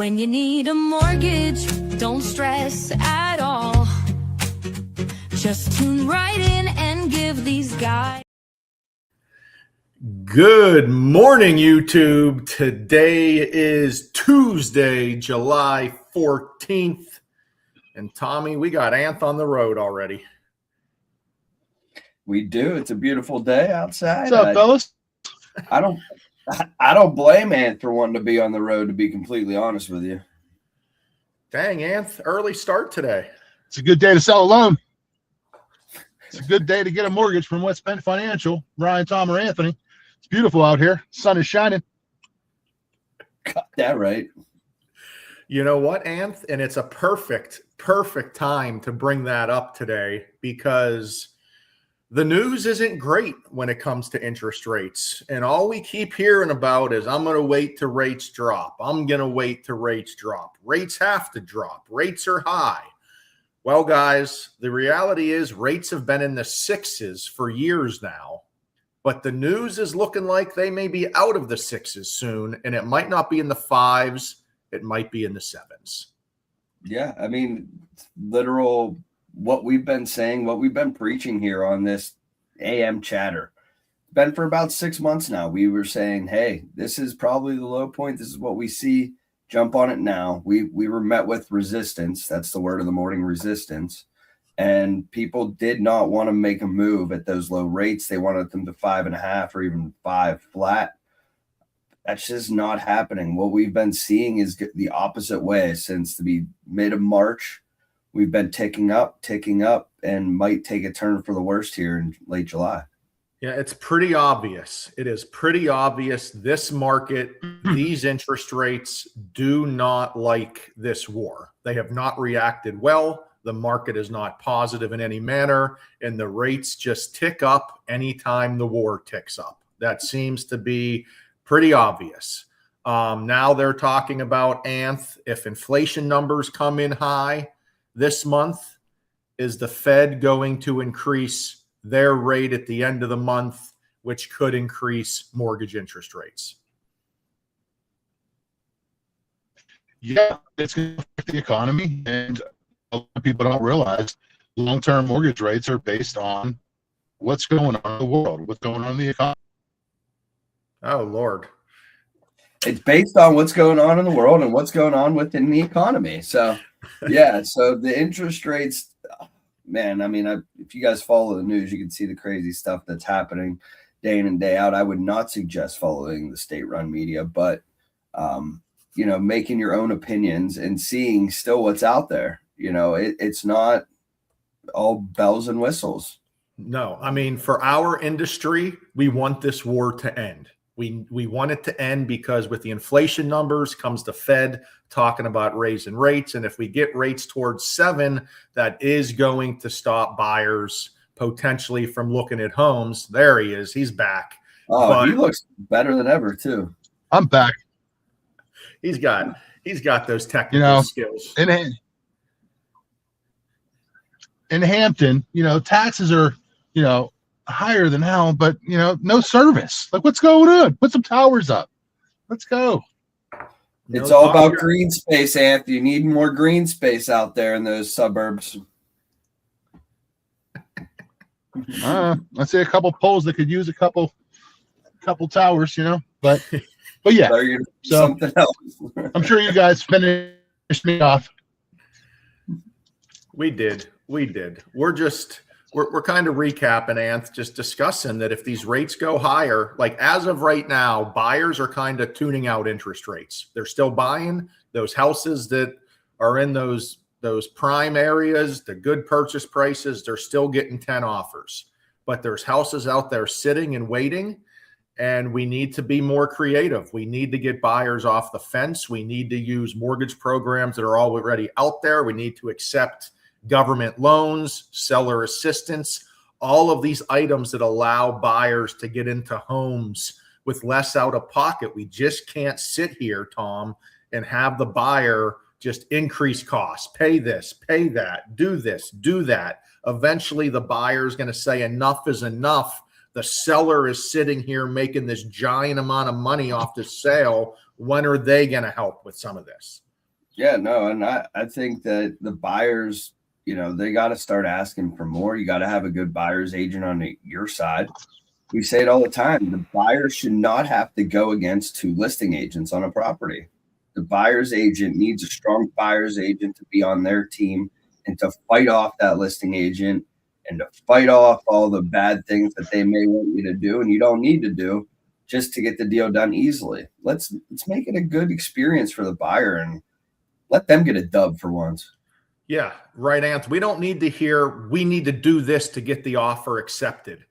When you need a mortgage, don't stress at all. Just tune right in and give these guys. Good morning, YouTube. Today is Tuesday, July 14th. And Tommy, we got Anth on the road already. We do. It's a beautiful day outside. What's up, fellas? I don't blame Anth for wanting to be on the road, to be completely honest with you. Dang, Anth, early start today. It's a good day to sell a loan. It's a good day to get a mortgage from West Bend Financial, Ryan, Tom, or Anthony. It's beautiful out here. Sun is shining. Got that right. You know what, Anth? And it's a perfect time to bring that up today because the news isn't great when it comes to interest rates. And all we keep hearing about is, I'm going to wait till rates drop. I'm going to wait till rates drop. Rates have to drop. Rates are high. Well, guys, the reality is rates have been in the sixes for years now. But the news is looking like they may be out of the sixes soon. And it might not be in the fives. It might be in the sevens. Yeah, I mean, literal what we've been saying, what we've been preaching here on this AMChatter. Been for about 6 months now. We were saying, hey, this is probably the low point. This is what we see. Jump on it now. We were met with resistance. That's the word of the morning, resistance. And people did not want to make a move at those low rates. They wanted them to 5.5 or even 5 flat. That's just not happening. What we've been seeing is the opposite way since the mid of March. We've been ticking up, and might take a turn for the worst here in late July. Yeah, it's pretty obvious. It is pretty obvious. This market, these interest rates do not like this war. They have not reacted well. The market is not positive in any manner, and the rates just tick up anytime the war ticks up. That seems to be pretty obvious. Now they're talking about, Anth, if inflation numbers come in high this month, is the Fed going to increase their rate at the end of the month, which could increase mortgage interest rates? Yeah, it's going to affect the economy. And a lot of people don't realize long-term mortgage rates are based on what's going on in the world, what's going on in the economy. Oh, Lord. It's based on what's going on in the world and what's going on within the economy. So, yeah, so the interest rates, man, I mean, if you guys follow the news, you can see the crazy stuff that's happening day in and day out. I would not suggest following the state-run media, but, making your own opinions and seeing still what's out there. It's not all bells and whistles. No, I mean, for our industry, we want this war to end. We want it to end because with the inflation numbers comes the Fed talking about raising rates. And if we get rates towards 7, that is going to stop buyers potentially from looking at homes. There he is. He's back. Oh, he looks better than ever, too. I'm back. He's got those technical skills. In Hampton, taxes are, higher than hell, but no service. Like, what's going on? Put some towers up. Let's go. It's all about green space, Anth. You need more green space out there in those suburbs. I see a couple poles that could use a couple towers, but yeah. So something else. I'm sure you guys finished me off. We did. We're kind of recapping, Anth, just discussing that if these rates go higher, like as of right now, buyers are kind of tuning out interest rates. They're still buying those houses that are in those prime areas, the good purchase prices. They're still getting 10 offers, but there's houses out there sitting and waiting, and we need to be more creative. We need to get buyers off the fence. We need to use mortgage programs that are already out there. We need to accept government loans, seller assistance, all of these items that allow buyers to get into homes with less out of pocket. We just can't sit here, Tom, and have the buyer just increase costs, pay this, pay that, do this, do that. Eventually the buyer is going to say enough is enough. The seller is sitting here making this giant amount of money off this sale. When are they going to help with some of this? Yeah, no, and I think that the buyers, they got to start asking for more. You got to have a good buyer's agent on your side. We say it all the time. The buyer should not have to go against two listing agents on a property. The buyer's agent needs a strong buyer's agent to be on their team and to fight off that listing agent and to fight off all the bad things that they may want you to do and you don't need to do just to get the deal done easily. Let's make it a good experience for the buyer and let them get a dub for once. Yeah, right, Anth. We don't need to hear, we need to do this to get the offer accepted.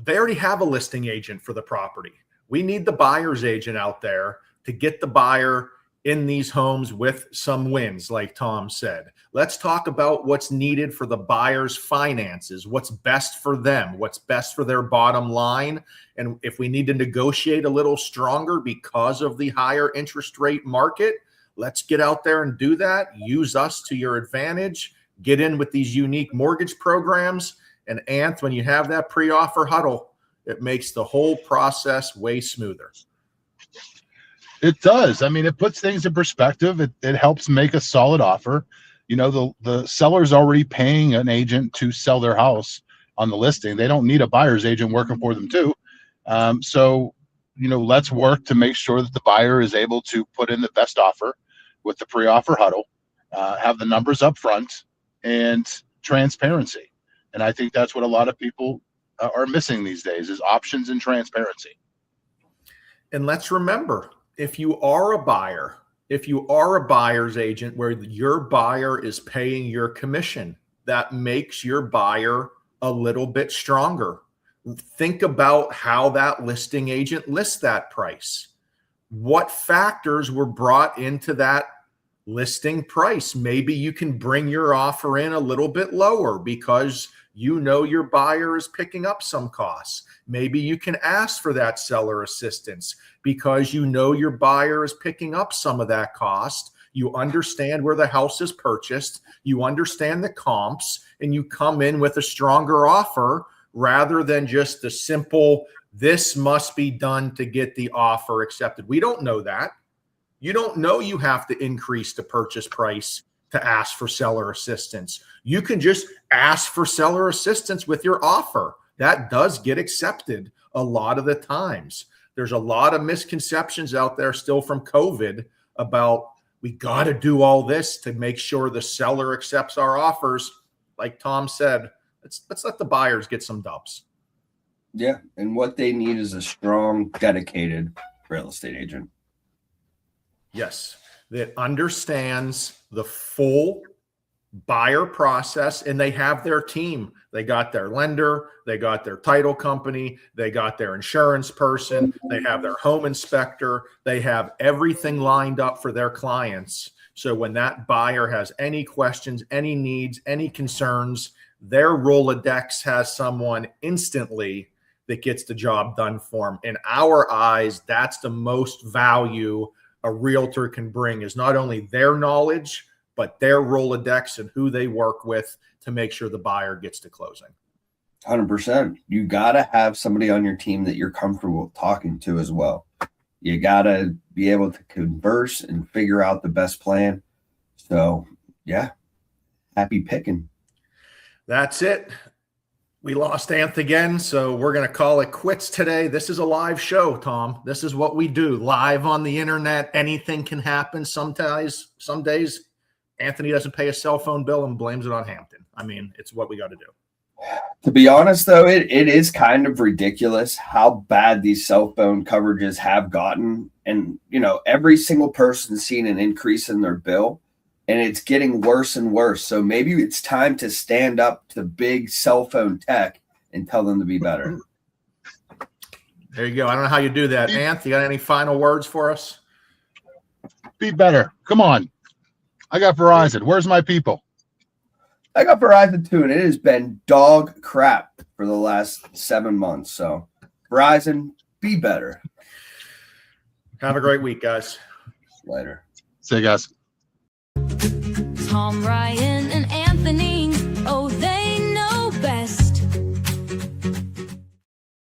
They already have a listing agent for the property. We need the buyer's agent out there to get the buyer in these homes with some wins, like Tom said. Let's talk about what's needed for the buyer's finances, what's best for them, what's best for their bottom line. And if we need to negotiate a little stronger because of the higher interest rate market, let's get out there and do that. Use us to your advantage. Get in with these unique mortgage programs. And Anth, when you have that pre-offer huddle, it makes the whole process way smoother. It does. I mean, it puts things in perspective. It helps make a solid offer. The seller's already paying an agent to sell their house on the listing. They don't need a buyer's agent working for them too. So let's work to make sure that the buyer is able to put in the best offer with the pre-offer huddle, have the numbers up front, and transparency. And I think that's what a lot of people are missing these days is options and transparency. And let's remember, if you are a buyer, if you are a buyer's agent where your buyer is paying your commission, that makes your buyer a little bit stronger. Think about how that listing agent lists that price. What factors were brought into that listing price? Maybe you can bring your offer in a little bit lower because your buyer is picking up some costs. Maybe you can ask for that seller assistance because your buyer is picking up some of that cost. You understand where the house is purchased. You understand the comps, and you come in with a stronger offer rather than just the simple, this must be done to get the offer accepted. We don't know that. You don't know you have to increase the purchase price to ask for seller assistance. You can just ask for seller assistance with your offer. That does get accepted a lot of the times. There's a lot of misconceptions out there still from COVID about we got to do all this to make sure the seller accepts our offers. Like Tom said, let's let the buyers get some dubs. Yeah, and what they need is a strong, dedicated real estate agent. Yes, that understands the full buyer process, and they have their team. They got their lender, they got their title company, they got their insurance person, they have their home inspector, they have everything lined up for their clients. So when that buyer has any questions, any needs, any concerns, their Rolodex has someone instantly that gets the job done for them. In our eyes, that's the most value a realtor can bring, is not only their knowledge, but their Rolodex and who they work with to make sure the buyer gets to closing. 100%. You got to have somebody on your team that you're comfortable talking to as well. You got to be able to converse and figure out the best plan. So, yeah, happy picking. That's it. We lost Anth again, so we're going to call it quits today. This is a live show, Tom. This is what we do, live on the internet. Anything can happen. Some days, Anthony doesn't pay a cell phone bill and blames it on Hampton. I mean, it's what we got to do. To be honest, though, it is kind of ridiculous how bad these cell phone coverages have gotten. And, every single person's seen an increase in their bill. And it's getting worse and worse. So maybe it's time to stand up to big cell phone tech and tell them to be better. There you go. I don't know how you do that. Anth, you got any final words for us? Be better. Come on. I got Verizon. Where's my people? I got Verizon too, and it has been dog crap for the last 7 months. So Verizon, be better. Have a great week, guys. Later. See you guys. Tom, Ryan, and Anthony